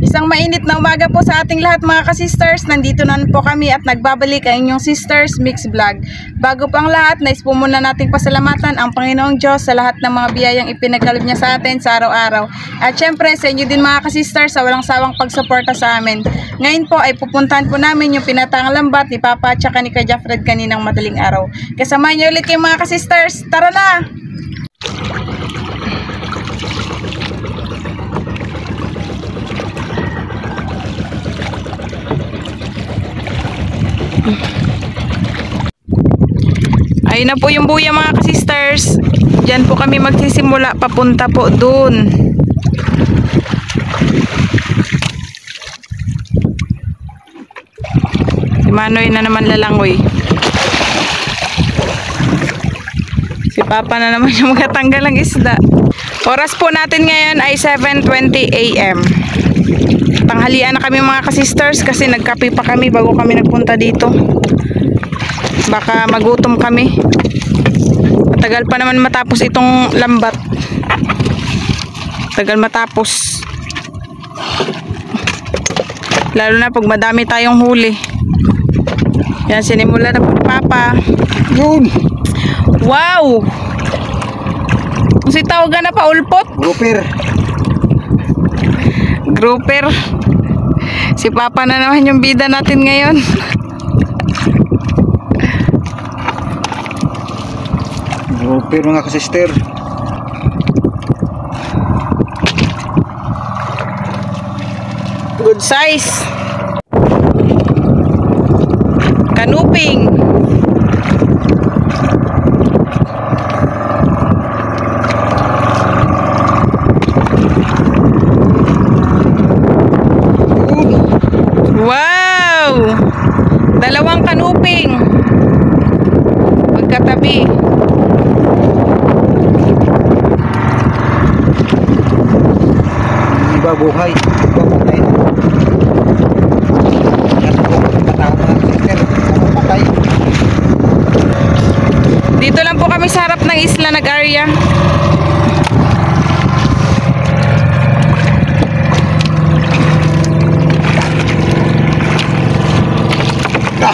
Isang mainit na umaga po sa ating lahat mga ka-sisters. Nandito na po kami at nagbabalik ang inyong Sisters Mix Vlog. Bago pang lahat, nais po muna nating pasalamatan ang Panginoong Diyos sa lahat ng mga biyayang ipinagkaloob niya sa atin sa araw-araw. At syempre sa inyo din mga ka-sisters sa walang sawang pagsuporta sa amin. Ngayon po ay pupuntahan po namin yung Pinatang Lambat ni Papa at saka ni Kuya Jeffred kaninang madaling araw. Kasamahan niyo ulit kayo mga ka-sisters. Tara na! Ayun na po yung buya mga ka-sisters. Diyan po kami magsisimula papunta po dun. Si Manoy na naman lalangoy. Si Papa na naman yung magtatanggal ng isda. Oras po natin ngayon ay 7:20 AM. Tanghalian na kami mga ka-sisters kasi nagkape pa kami bago kami nagpunta dito. Baka magutom kami. Matagal pa naman matapos itong lambat. Tagal matapos. Lalo na pag madami tayong huli. Yan, sinimula na po ni Papa. Yun! Wow! Kasi tawagan na pa ulpot. Grouper. Grouper. Si Papa na naman yung bida natin ngayon. Grouper mga ka-sister. Good size. Kanuping. Wow! Dalawang kanuping. Magkatabi. Iba buhay. Iba patay na. Patay. Dito lang po kami sa harap ng isla nag-area.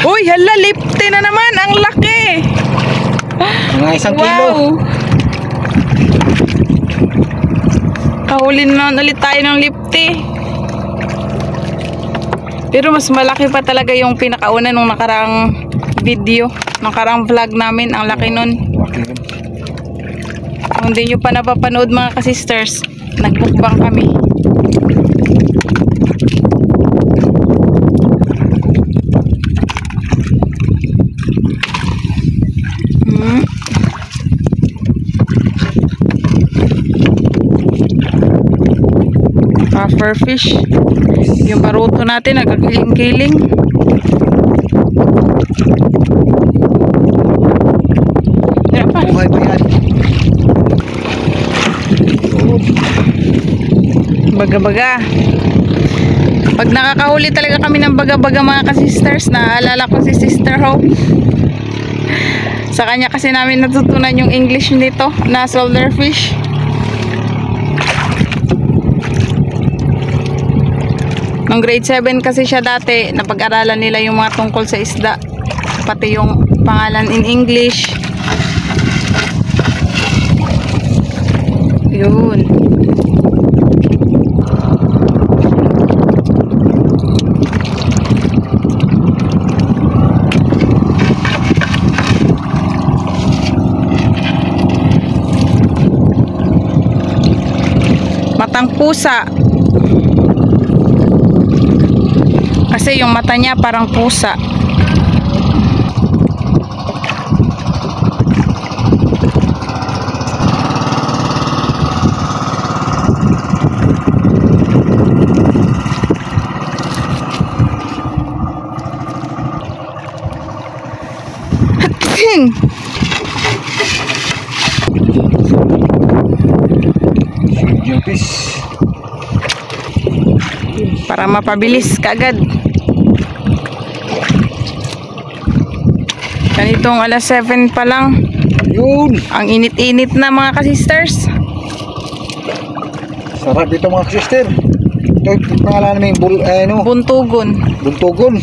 Uy, hala, lipte na naman. Ang laki. Mga 1 kilo. Wow. Kahuli na ulit tayo ng lipte. Pero mas malaki pa talaga yung pinakauna nung nakarang video. Nakarang vlog namin. Ang laki nun. Kung hindi nyo pa napapanood mga ka-sisters, nagbukbang kami. Puffer fish. Yung baruto natin nagkakiling-kiling. Yan pa. Buhay pa yan. Baga-baga. Pag nakakahuli talaga kami ng baga-baga mga ka-sisters, naalala ko si Sister Hope. Sa kanya kasi namin natutunan yung English nito na shoulder fish. Nung grade 7 kasi siya dati, napag-aralan nila yung mga tungkol sa isda. Pati yung pangalan in English. Yun. Matang pusa. Kasi yung mata niya parang pusa. Para mapabilis kaagad. Ganitong alas 7 pa lang. Yun. Ang init-init na mga ka-sisters. Sarap dito mga sister. Ito, pangalan namin, Buntugon. buntugon.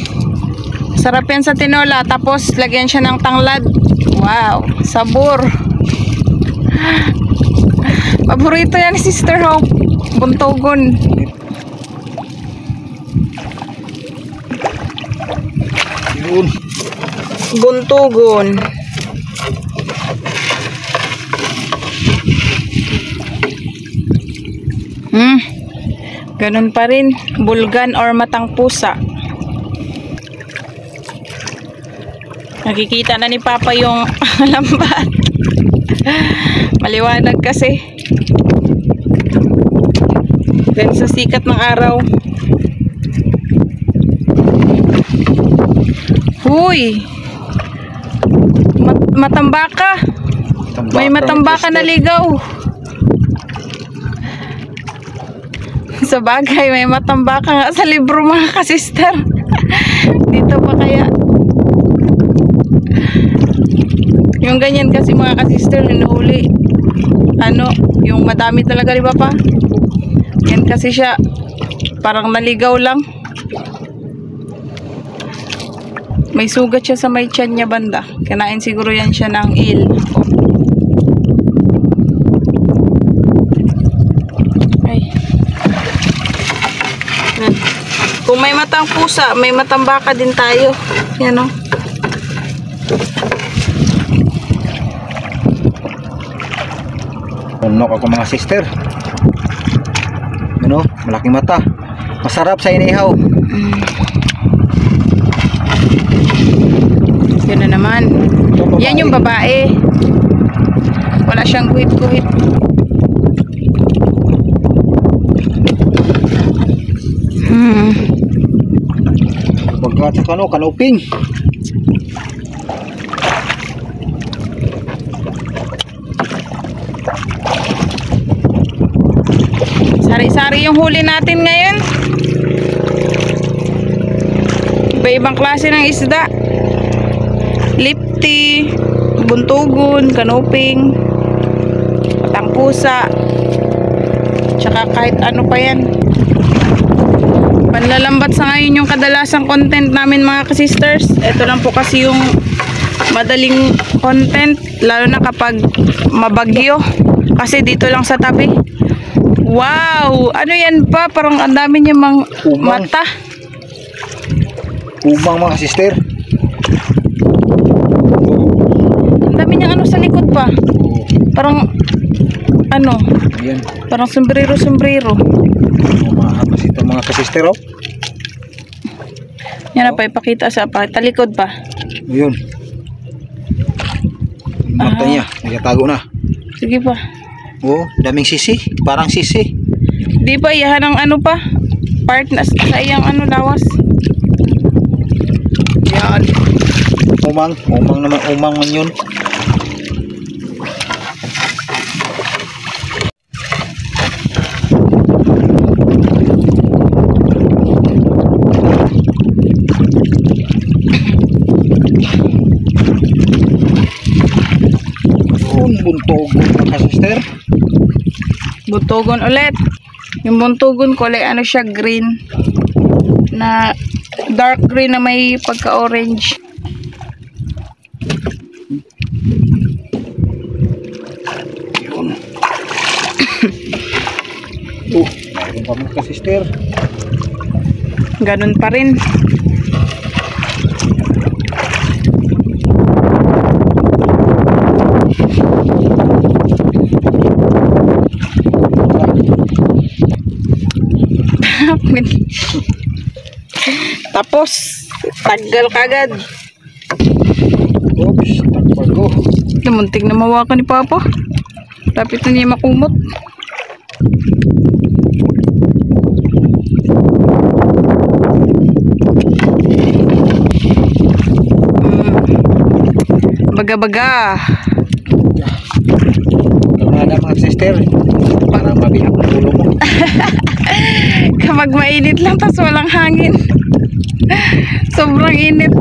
Sarap yan sa tinola. Tapos, lagyan siya ng tanglad. Wow, sabor. Paborito yan ni Sister Hope. Buntugon. Yun. Buntugon. Ganun pa rin. Bulgan or matang pusa. Nakikita na ni Papa yung lambat. Maliwanag kasi. Then sa sikat ng araw. Huy! Matambaka. May matambaka na ligaw. Sa bagay, may matambaka nga sa libro mga kasister. Dito pa kaya? Yung ganyan kasi mga kasister, hinuhuli. Ano, yung madami talaga, di ba pa? Yan kasi siya, parang naligaw lang. May sugat siya sa may tiyan niya banda. Kinain siguro yan siya ng eel. Ay. Kung may matang pusa, may matang baka din tayo. Yan o. Unok ako mga sister. Ano, malaking mata. Masarap sa inihaw. Yun na naman. Yan yung babae. Wala siyang guhit-guhit. Pagkat sa kanuping. Sari-sari yung huli natin ngayon. Iba-ibang klase ng isda. Lipti, buntugon, kanuping, matang pusa, tsaka kahit ano pa yan. Panlalambat sa ngayon yung kadalasang content namin mga kasisters. Ito lang po kasi yung madaling content, lalo na kapag mabagyo. Kasi dito lang sa tabi. Wow! Ano yan pa? Parang ang dami niya mata. Umang mga sister. Ang dami niyang ano sa likod pa. Parang ano? Yan. Parang sombrero. Mga kasister oh. Yan na pa, ipakita sa talikod pa. Yun. Mata niya, nagatago na. Sige pa. Oh, daming sisi, parang sisi. Di ba iyahan ng ano pa? Part na sa iyang ano lawas. Yan. Umang man yun. Buntugon mga sister. Buntugon ulit. Yung buntugon ko, ano siya, green. Na dark green na may pagka-orange. Yun. Mayroon pa mga sister. Ganun pa rin. Tapos tagal kagad. Oops, takpag ko. Muntik na mawakan ni Papa. Lapit na niya makumot. Baga-baga. Kalmada mga sister. Para mabiyak na ulo mo. Kapag mainit lang tas walang hangin. Sobrang init.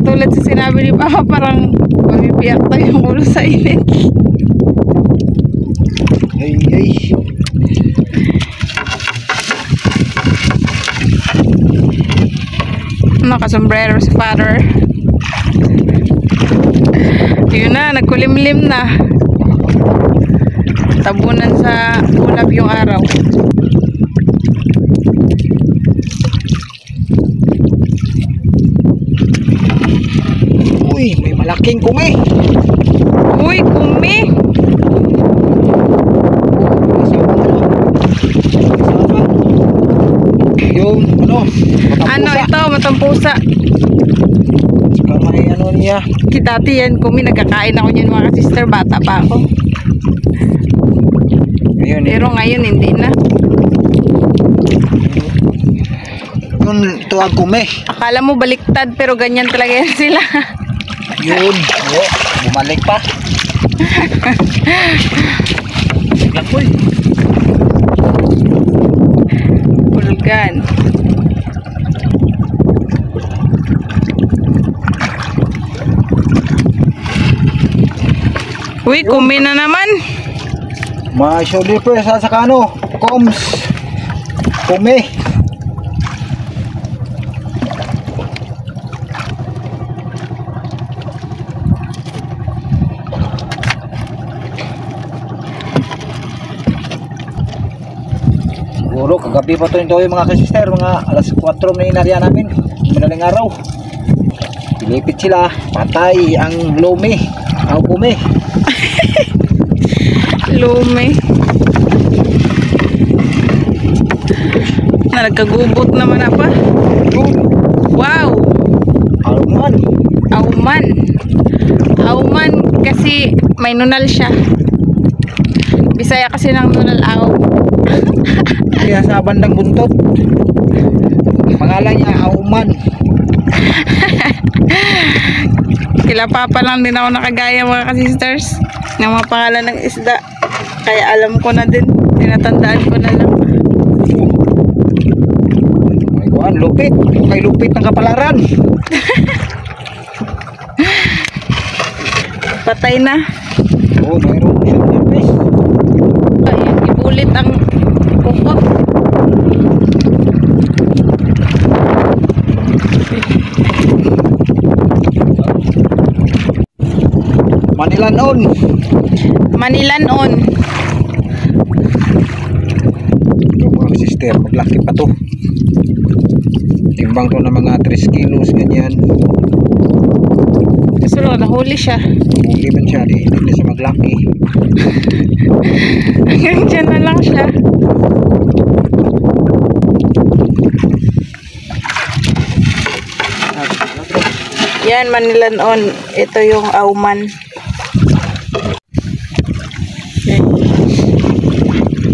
Tulad sa sinabi ni Papa, parang mabibiyak tayo yung ulo sa init. Ay. Nakasombrero si father. Yun na, nagkulimlim na. Tabunan sa ulap yung araw. Uy, may malaking kumi. Uy, kumi! Yung Ano ito, matampusa. Saka may niya. Dati yan, kumi, nagkakain ako niyan mga sister, bata pa ako. Ngayon, Pero ngayon hindi na. yun, ito ang kumi. Akala mo baliktad pero ganyan talaga yan sila. Yun, bumalik pa. Lakoy. Pulgan. Uy, kumi na naman. May shoulder press sa coms. Kumi. Siguro kagabi pa to yung mga kasister, mga alas 4 na inarya namin. Madaling araw. Pilipit sila, patay ang lumi. Ang kumi. Lume. Na nagkagubot naman na pa. Wow! Alman. Auman. Auman kasi may nunal siya. Bisaya kasi ng nunal aw. Kaya sa bandang buntot. Pangalan niya Auman. Kila papa lang din ako nakagaya mga kasisters ng mga pangalan ng isda. Kaya alam ko na din. Tinatandaan ko na lang. Ay kuan, lupit. Okay, lupit ng kapalaran. Patay na. Oo, mayroon siya guys. Ayan, ibulit ang kupot. Manilanon. Manilanon. Ito mga sister, maglaki pa to. Timbang to na mga 3 kilos ganyan. Gusto lang, nahuli siya. Huli man siya, hindi na siya maglaki. Hanggang dyan na lang siya. Yan, Manilanon. Ito yung auman. Yan.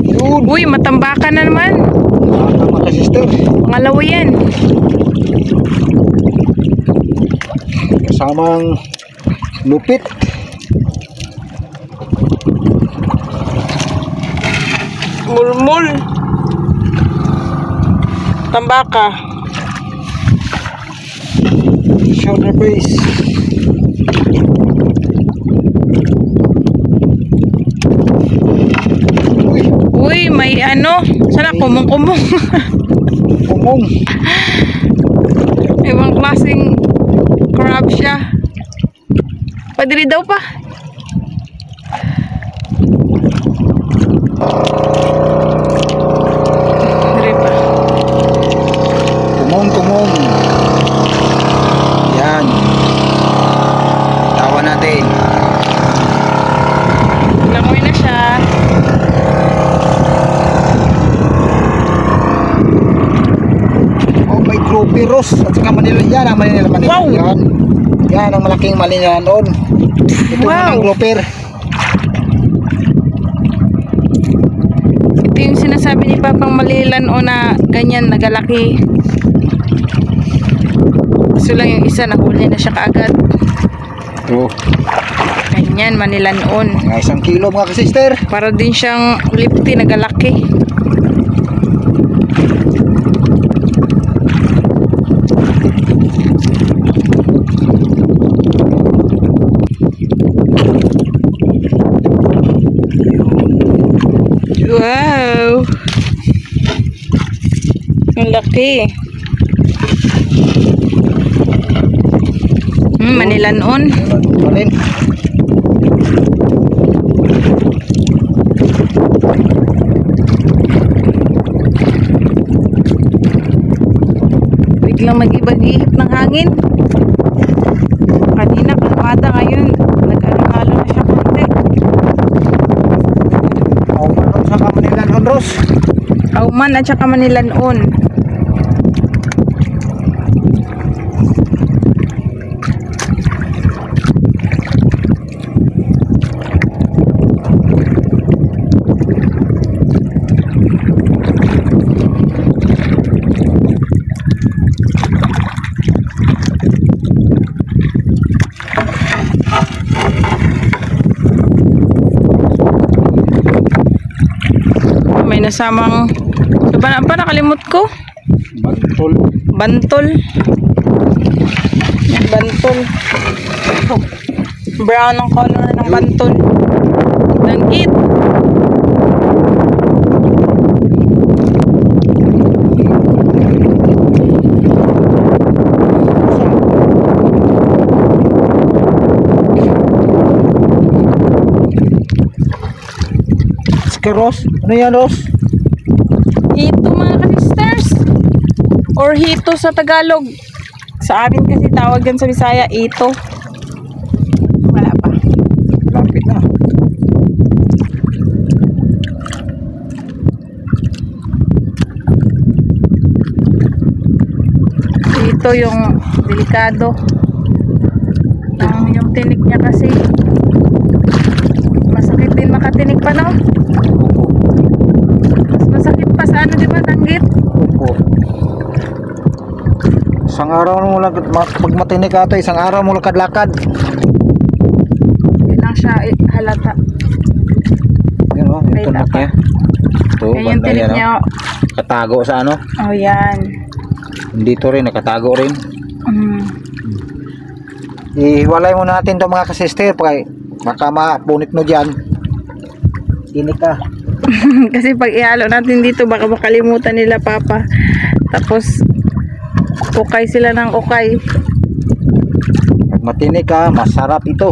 Yun. Uy, matambakan na naman. Mga sister. Pangalawa yan. Kasamang lupit. Mulmul. Tambaka. Shoulder brace. Uy, Uy, may ano. Sana kumong-kumong. kumong. Ibang klaseng crab siya. Padiri daw pa. Diri pa. Kumong. Yan. Tawa natin. Langoy na siya. Oh, may Groperos at saka Manila. Yan ang Manila. Wow. Yan. Yan ang malaking Manilanon. Ito Wow. ang grouper. Ito yung sinasabi ni Papang Malilan o na ganyan, nagalaki. Kaso lang yung isa, nahuli na siya kaagad. Ito. Ganyan, Manilanon. Mga 1 kilo mga kasister. Para din siyang lipti, nagalaki. Wow! Ang laki. Manilanon. Alin? Biglang mag-ibag-ihip ng hangin. Kanina kalmada, ngayon nag-alalo na siya konti. Auman sa Manilanon, Ros. Auman at saka Manilanon. May nasamang pa nakalimot ko. Bantol. Bantol. Bantol. Brown ang color ng bantol. Danggit. Ros? Ano yan, Ros? Hito mga ka-sisters. Or hito sa Tagalog. Sa amin kasi tawag yan sa Bisaya, ito. Wala pa. Lapit na. Ito yung delikado. Yung tinik niya kasi masakit din makatinik pa, no? Masakit pa sa ano, di ba, danggit? Opo. Isang araw mo lang, pag matinik ka ito, isang araw mo lakad-lakad. Hindi lang siya halata. Yan o, yung tunak niya. Ito, Yan yung banda tinik yan, niya. Katago sa ano? Oh, yan. Dito rin, nakatago rin. Mm. Ihiwalay mo natin ito mga kasister, baka mapunit mo dyan. Tinik ka. Kasi pag ihalo natin dito, baka makalimutan nila papa. Tapos ukay sila ng ukay. Pag matinik ka, masarap ito.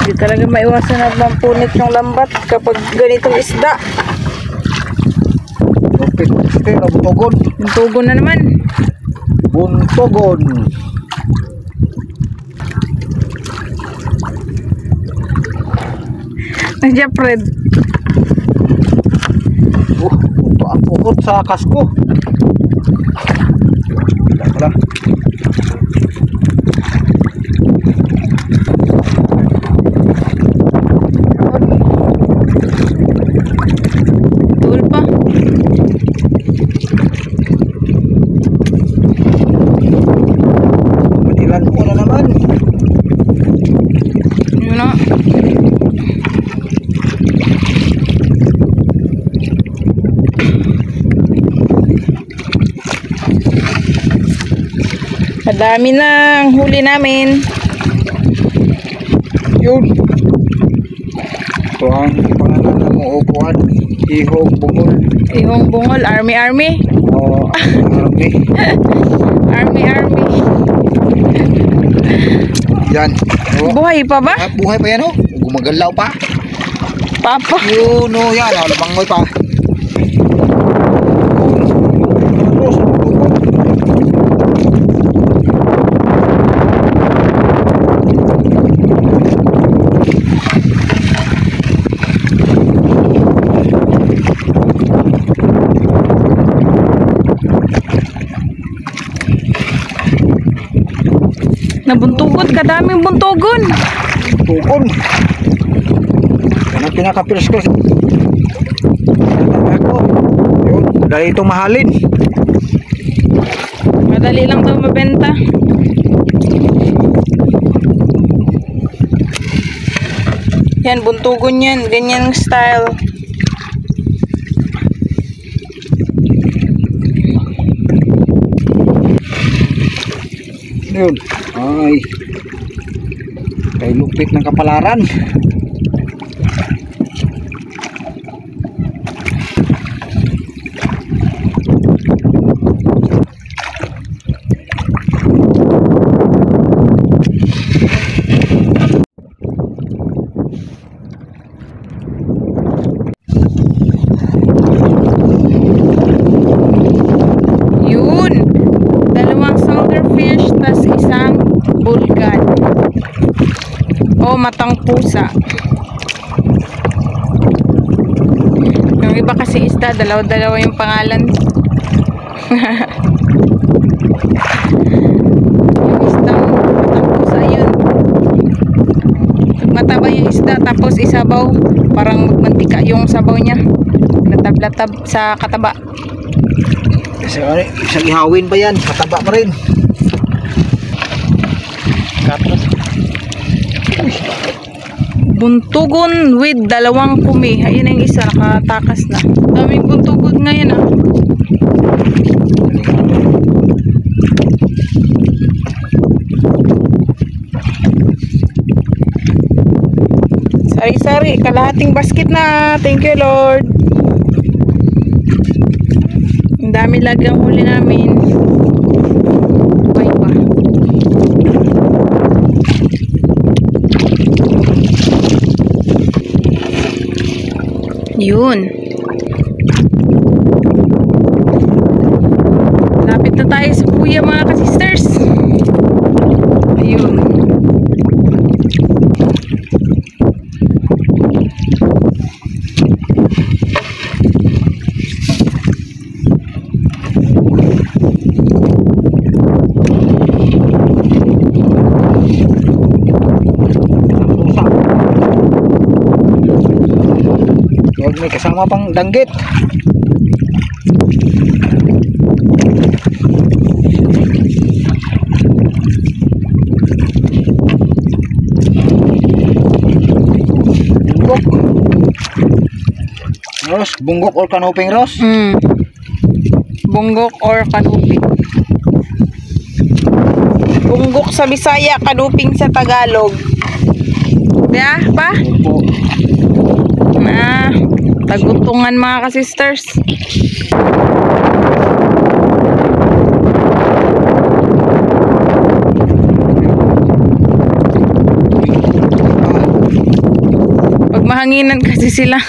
Hindi talaga maiwasan na mampunit yung lambat kapag ganitong isda. Pero buntogon. Yung tugon na naman. Buntogon. Nandiyan, Fred. Ito ang pukot sa kasko. Wala. Tuol pa. Manilan mo na naman. Yun na. Madami na ang huli namin. Yun. Ito ang pangalan ng uupuan. Ihong bungol. Ihong bungol. Army. O army. Army. Yan. O, Buhay pa ba? buhay pa yan o. Gumagalaw pa. Papa. Yun o yan. Labangoy pa. Nabuntugon, kadaming buntugon. Tukon. Yan ang pinaka-first ko. Ako. Yun. Dahil itong mahalin. Madali lang daw mabenta. Yan, buntugon yan. Ganyan style. Yun. Ay. Kay lupit ng kapalaran. o matang pusa. Yung iba kasi isda, dalawa-dalawa yung pangalan. Yung isda, matang pusa yun. Mataba yung isda, tapos isabaw. Parang magmantika yung sabaw niya. Latab-latab sa kataba. Kasi isang ihawin pa yan, kataba pa rin. Katras. Buntugon with 2 kumi. Ayun ang isa, nakatakas na. Daming buntugon ngayon ah. Sari-sari, kalahating basket na. Thank you Lord. Ang dami lagi ang huli namin. Okay pa. Yun. Lapit na tayo sa kuya mga ka-sisters. Ayun. Huwag may kasama pang danggit. Bunggok. Ros, bunggok or kanuping Ros? Bunggok or kanuping. Bunggok sa Bisaya, kanuping sa Tagalog. Diya pa? Opo. Tagutungan mga ka-sisters. Pag mahanginan kasi sila,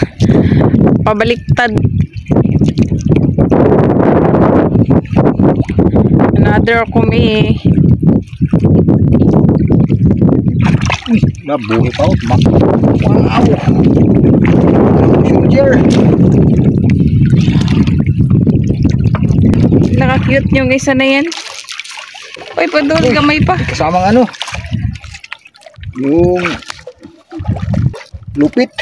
pabaliktad. Another kumi. Nabuhi pa ako. Wow. Soldier. Naka-cute yung isa na yan. Uy, padul, gamay pa. Kasamang ano? Yung lupit.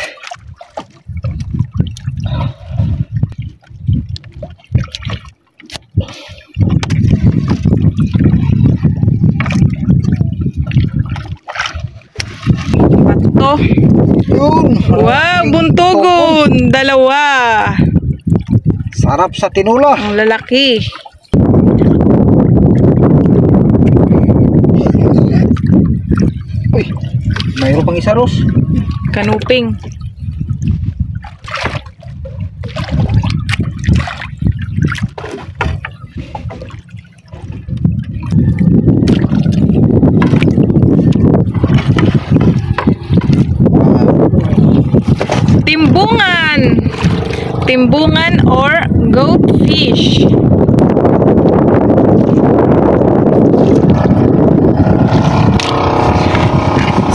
Bato. Yun. Wow, buntugon. 2. Sarap sa tinula. Ang lalaki. Uy, mayroon pang isa Ros. Kanuping. Timbungan. Timbungan or goatfish.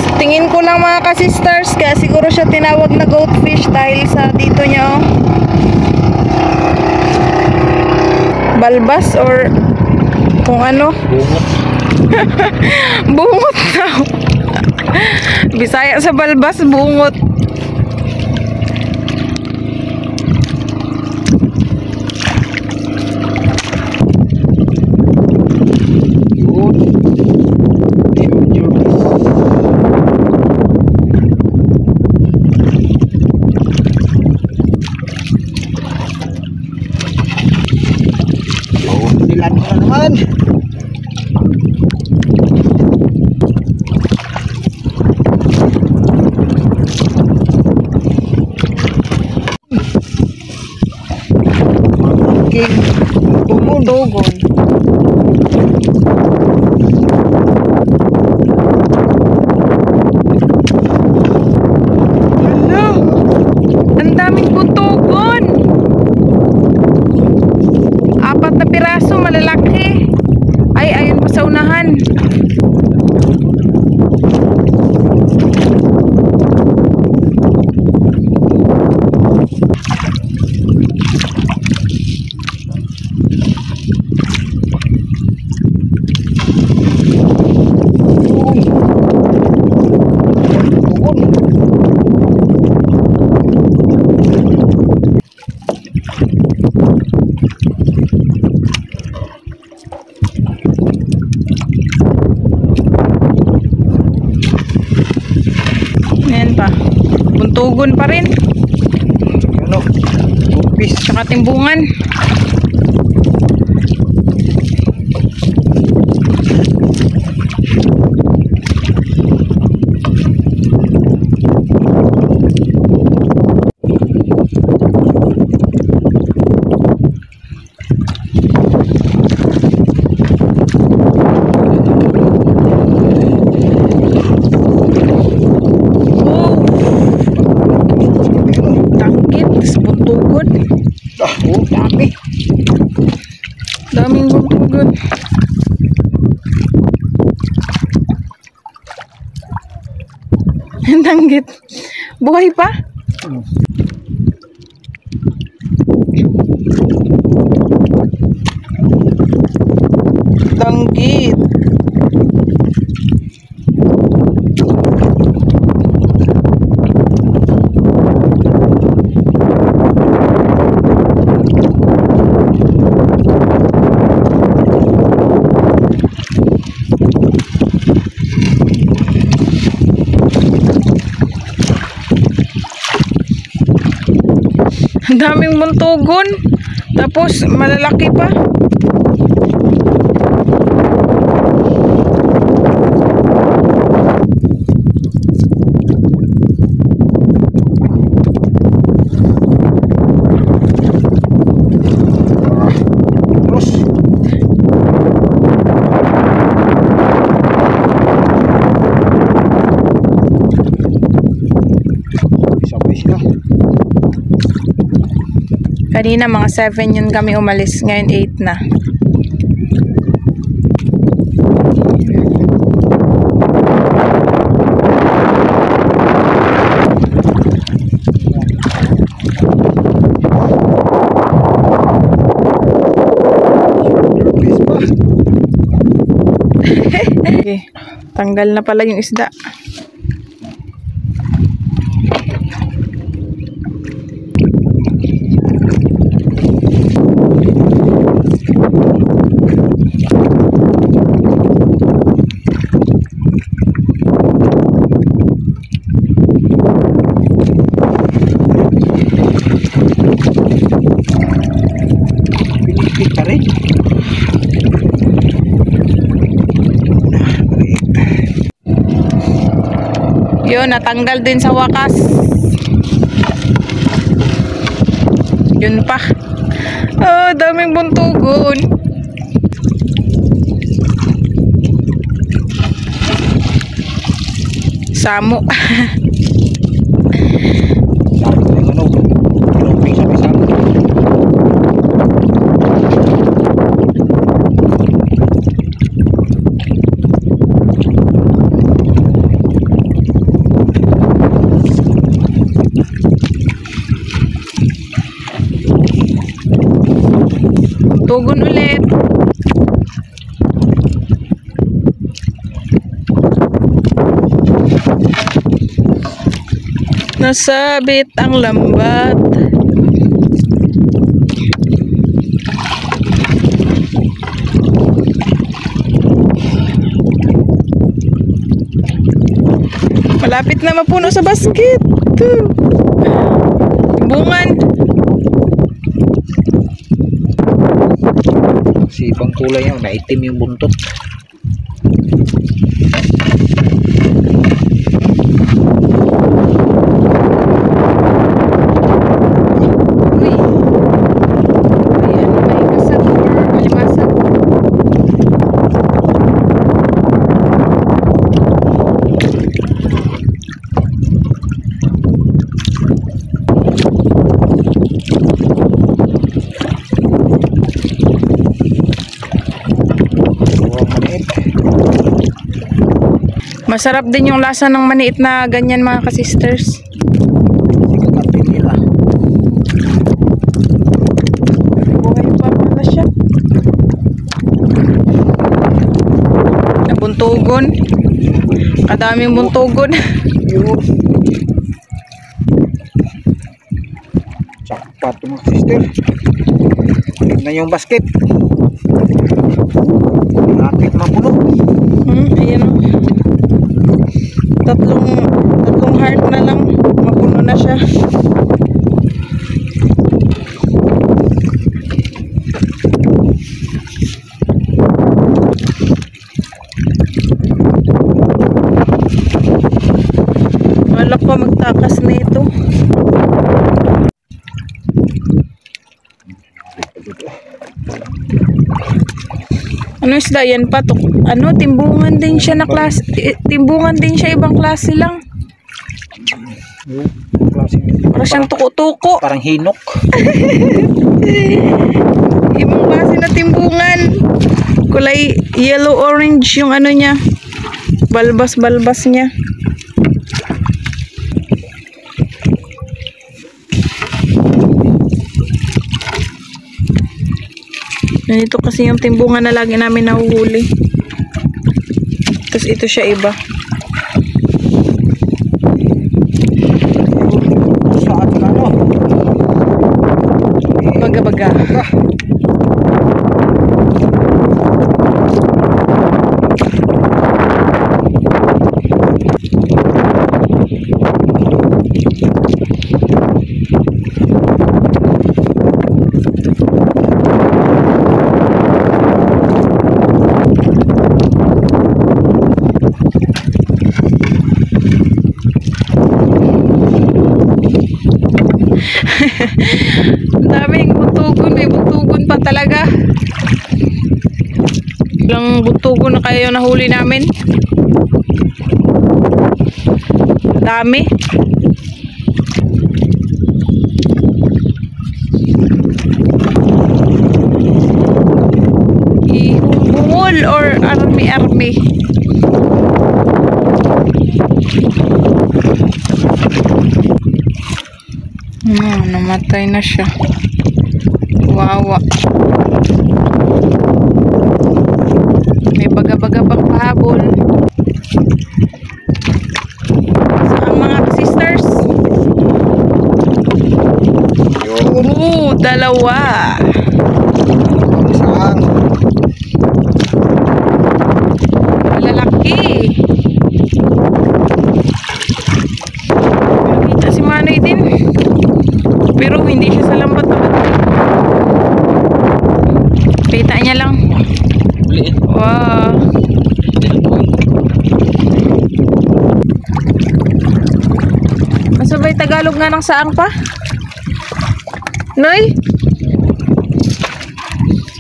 Sa tingin ko lang mga ka-sisters, kaya siguro siya tinawag na goatfish dahil sa dito niya oh. Balbas or kung ano. Bungot daw. Bisaya sa balbas, bungot. Nilan mo na naman. King tumutugon. Hello. Ang daming buntugon. 4 na piraso, malalaki. Ay, ayun pa sa unahan. buntugon pa rin. Ano? Bupis. Saka timbungan. Daming buntugon. Tanggit. Buhay pa? Tanggit. Ang daming buntugon. Tapos malalaki pa. Terus. Sabay sila. Kanina mga 7 yun kami umalis. Ngayon 8 na. Okay. Tanggal na pala yung isda. Yun, natanggal din sa wakas. Yun pa. Oh, daming buntugon. Samo. Tugon ulit. Nasabit ang lambat. Malapit na mapuno sa basket. Bungan. Si ibang kulay yan, maitim yung buntot. Uy. Ayan, may kasat or alimasag. Masarap din yung lasa ng maniit na ganyan mga ka-sisters. Buhay pa pala siya. Nabuntugon. Kadaming buntugon. Sakpat mga sister. Tignan yung basket. Lapit mapuno. Ayan o. Tatlong heart na lang. Mapuno na siya. Wala ko magtakas na ito. Ano isda yan pa? Ano, timbungan din siya na klase. Timbungan din siya, ibang klase lang. Parang siyang tuko-tuko. Parang hinok. Ibang klase na timbungan. Kulay yellow-orange yung ano niya. Balbas-balbas niya. Ganito kasi yung timbungan na lagi namin nahuhuli. Tapos ito siya iba. Saan ka no? Baga-baga. Daming buntugon, may buntugon pa talaga. Ilang buntugon na kayo nahuli namin. Dami. Bungol or army-army. Namatay na siya. Wawa. May baga-baga pang pahabol. Saan mga sisters? Dalawa. Saan? Malalaki. Nakita si Manay din. Pero hindi siya sa lambat na bato. Kita niya lang. Wow. Masabay Tagalog nga ng saang pa? Noy?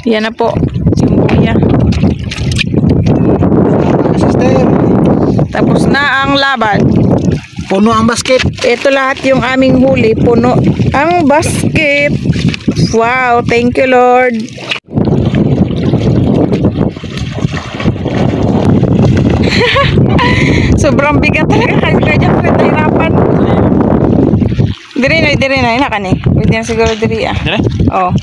Yan na po. Yung buya. Sister. Tapos na ang laban. Puno ang basket. Ito lahat yung aming huli. Puno ang basket. Wow, thank you Lord. Sobrang bigat talaga kanya Fred, nahirapan. Diri na, ina ka ni. Pwede na siguro diri ah. Dire? Oh.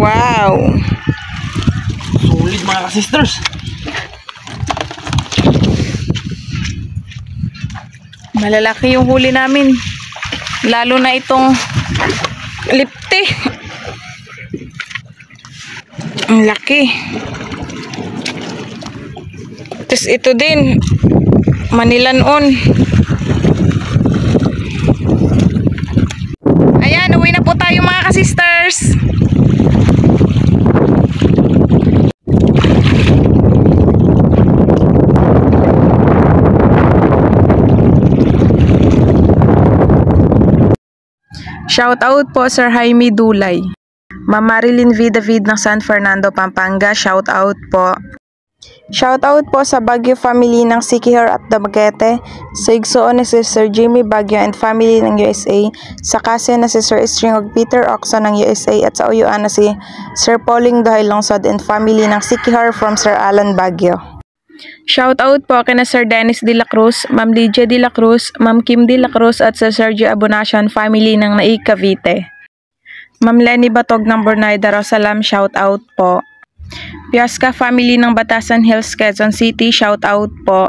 Wow. Sulit mga ka-sisters. Malalaki yung huli namin. Lalo na itong lipte. Ang laki. Tapos ito din. Manilanon. Ayan, uwi na po tayo mga ka-sisters. Shout out po Sir Jaime Dulay. Ma'am Marilyn V. David ng San Fernando, Pampanga. Shout out po. Shout out po sa Baguio family ng Sikihor at Dumaguete, sa Igsoon na si Sir Jimmy Baguio and family ng USA, sa Kase na si Sir Stringog Peter Oxon ng USA, at sa Uyuan na si Sir Pauling Dohay Longsod and family ng Sikihor from Sir Alan Baguio. Shout out po kina Sir Dennis De La Cruz, Ma'am Lydia De La Cruz, Ma'am Kim De La Cruz at sa Sergio Abonacion family ng Naig Cavite. Ma'am Lenny Batog ng Bornay Darussalam, shout out po. Piasca family ng Batasan Hills, Quezon City, shout out po.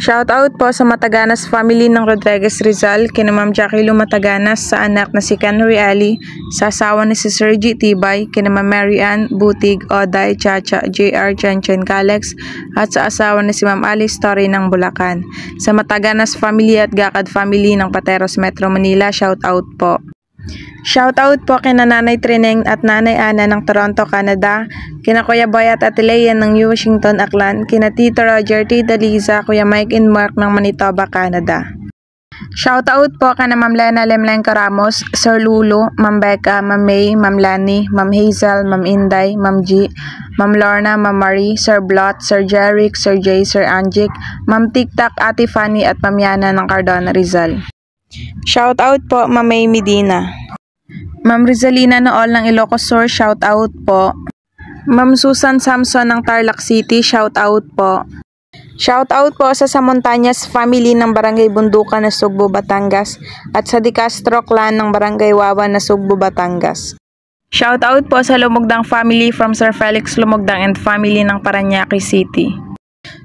Shoutout po sa Mataganas family ng Rodriguez Rizal, kina Ma'am Jackie Lu Mataganas sa anak na si Kenry Ali, sa asawa ni si Sir G. Tibay, kina Ma'am Mary Ann, Butig, Oday, Chacha, JR, Chen Calex, at sa asawa ni si Ma'am Alice Torre ng Bulacan. Sa Mataganas family at Gakad family ng Pateros Metro Manila, shoutout po. Shoutout po kina Nanay Trineng at Nanay Ana ng Toronto, Canada, kina Kuya Boy at Ate Leia ng New Washington, Aklan, kina Tito Roger, Tita Liza, Kuya Mike and Mark ng Manitoba, Canada. Shoutout po kina Ma'am Lena Lemlenco Ramos, Sir Lulu, Ma'am Becca, Ma'am May, Ma'am Lani, Ma'am Hazel, Ma'am Inday, Ma'am G, Ma'am Lorna, Ma'am Marie, Sir Blot, Sir Jeric, Sir Jay, Sir Angic, Ma'am Tiktak, Ate Fanny at Ma'am Yana ng Cardona, Rizal. Shoutout po Ma'am May Medina. Ma'am Rizalina Nool ng Ilocos Sur, shoutout po. Ma'am Susan Samson ng Tarlac City, shoutout po. Shoutout po sa Samontañas family ng Barangay Bundukan na Sugbo, Batangas at sa Di Castro clan ng Barangay Wawa na Sugbo, Batangas. Shoutout po sa Lumugdang family from Sir Felix Lumugdang and family ng Parañaque City.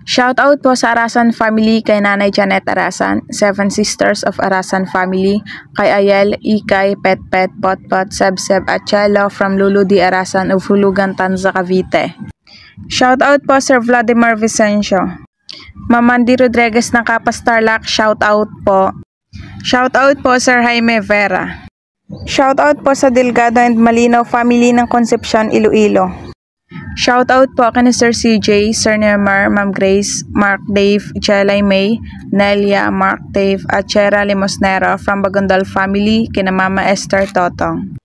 Shoutout po sa Arasan family kay Nanay Janet Arasan, 7 Sisters of Arasan family, kay Ayel, Ikay, Petpet, Potpot, Sebseb at Chelo from Lulu di Arasan of Hulugan, Tanza, Cavite. Shoutout po Sir Vladimir Vicencio. Ma'am Mandy Rodriguez ng Kapas Tarlac, shoutout po. Shoutout po Sir Jaime Vera. Shoutout po sa Delgado and Malinaw family ng Concepcion, Iloilo. Shoutout po kay Sir CJ, Sir Neymar, Ma'am Grace, Mark Dave, Chelay May, Nelia, Mark Dave at Chera Limosnero from Bagondal family kina Mama Esther Totong.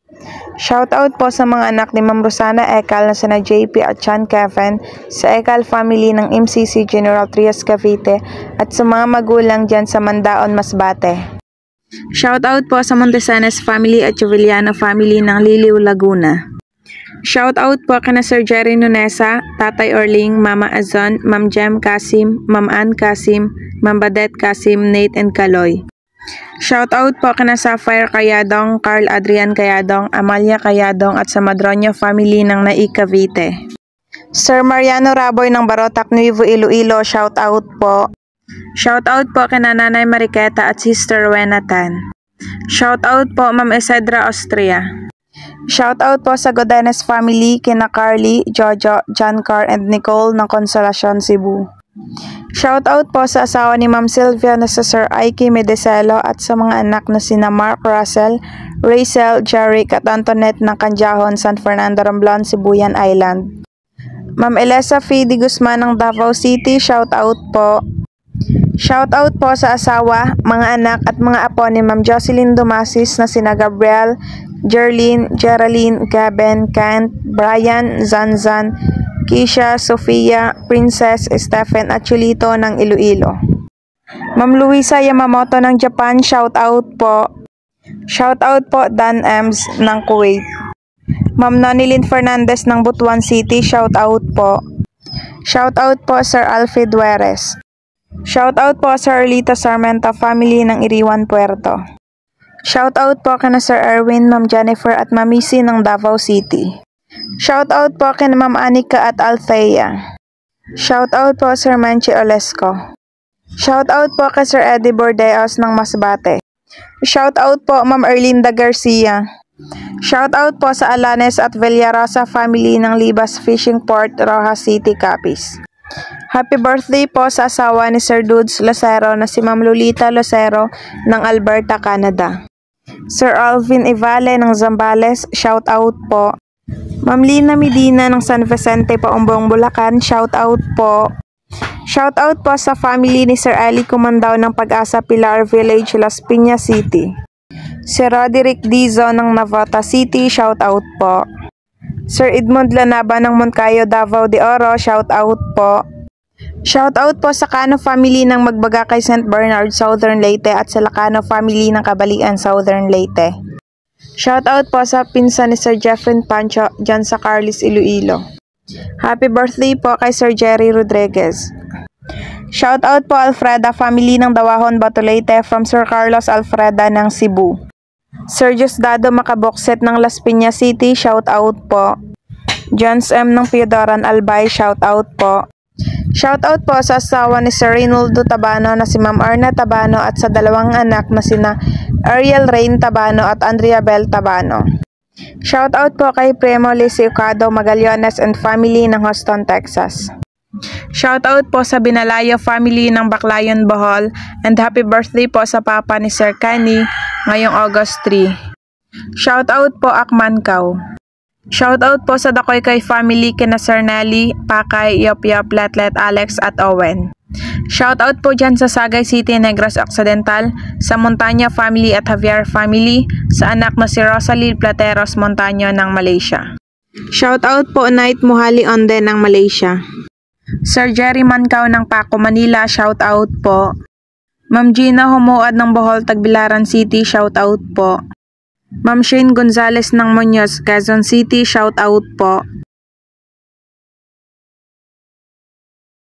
Shoutout po sa mga anak ni Ma'am Rosana Ekal na sina JP at Chan Kevin, sa Ekal family ng MCC General Trias Cavite at sa mga magulang dyan sa Mandaon, Masbate. Shoutout po sa Montesanes family at Juveliano family ng Liliw, Laguna. Shoutout po kina Sir Jerry Nunesa, Tatay Orling, Mama Azon, Ma'am Jem Kasim, Ma'am Ann Kasim, Ma'am Badet Kasim, Nate and Kaloy. Shoutout po kina Sapphire Kayadong, Carl Adrian Kayadong, Amalia Kayadong at sa Madroño family ng Nai Cavite. Sir Mariano Raboy ng Barotac, Nuevo Iloilo, shoutout po. Shoutout po kina Nanay Mariqueta at Sister Rowena Tan. Shoutout po Ma'am Isedra Austria. Shoutout po sa Godanes family kina Carly, Jojo, John Carr and Nicole ng Consolacion, Cebu. Shoutout po sa asawa ni Ma'am Sylvia na sa Sir Ike Medecelo at sa mga anak na sina Mark Russell, Rachel, Jeric at Antoinette ng Canjahon, San Fernando, Romblon, Sibuyan Island. Ma'am Elisa Fidi Guzman ng Davao City, shoutout po. Shoutout po sa asawa, mga anak at mga apo ni Ma'am Jocelyn Dumasis na sina Gabriel, Jerlyn, Geraldine, Gaben, Kent, Brian, Zanzan, Kisha, Sofia, Princess, Stephen at Chulito ng Iloilo. Ma'am Luisa Yamamoto ng Japan, shoutout po. Shoutout po Dan Ems ng Kuwait. Ma'am Nonilyn Fernandez ng Butuan City, shoutout po. Shoutout po Sir Alfie Dueres. Shoutout po sa Erlita Sarmenta family ng Iriwan, Puerto. Shoutout po kina Sir Erwin, Ma'am Jennifer at Mamisi ng Davao City. Shoutout po kina Ma'am Anika at Althea. Shoutout po Sir Menchi Olesco. Shoutout po kay Sir Eddie Bordeos ng Masbate. Shoutout po Ma'am Erlinda Garcia. Shoutout po sa Alanes at Villarosa family ng Libas Fishing Port, Rojas City, Capiz. Happy birthday po sa asawa ni Sir Dudes Lacero na si Ma'am Lolita Lacero ng Alberta, Canada. Sir Alvin Ivale ng Zambales, shoutout po. Ma'am Lina Medina ng San Vicente, Paumbong, Bulacan, shoutout po. Shoutout po sa family ni Sir Ali Kumandao ng Pag-asa Pilar Village, Las Piñas City. Sir Roderick Dizo ng Navota City, shoutout po. Sir Edmond Lanaba ng Moncayo, Davao de Oro, shoutout po. Shoutout po sa Cano family ng Magbaga kay St. Bernard, Southern Leyte at sa Lacano family ng Kabalian, Southern Leyte. Shoutout po sa pinsan ni Sir Jeffrey Pancho dyan sa Carlis, Iloilo. Happy birthday po kay Sir Jerry Rodriguez. Shoutout po Alfreda family ng Dawahon, Bato, Leyte from Sir Carlos Alfreda ng Cebu. Sir Diosdado Macabokset ng Las Piñas City, shoutout po. Jones M ng Piodoran Albay, shoutout po. Shoutout po sa asawa ni Sir Reynoldo Tabano na si Ma'am Arna Tabano at sa dalawang anak na sina Ariel Rain Tabano at Andrea Bell Tabano. Shoutout po kay Primo Lisiocado Magallones and family ng Houston, Texas. Shoutout po sa Binalayo family ng Baclayon, Bohol, and happy birthday po sa papa ni Sir Kani ngayong August 3. Shoutout po Akmankaw. Shoutout po sa Dakoykay family kina Sir Nelly, Pakay, Yop Yop, Letlet, Alex at Owen. Shoutout po dyan sa Sagay City, Negros Occidental, sa Montanya family at Javier family, sa anak na si Rosalie Plateros Montaño ng Malaysia. Shoutout po Night Muhali Onde ng Malaysia. Sir Jerry Mancao ng Paco, Manila, shoutout po. Ma'am Gina Humuad ng Bohol, Tagbilaran City, shoutout po. Ma'am Shane Gonzales ng Muñoz, Quezon City, shoutout po.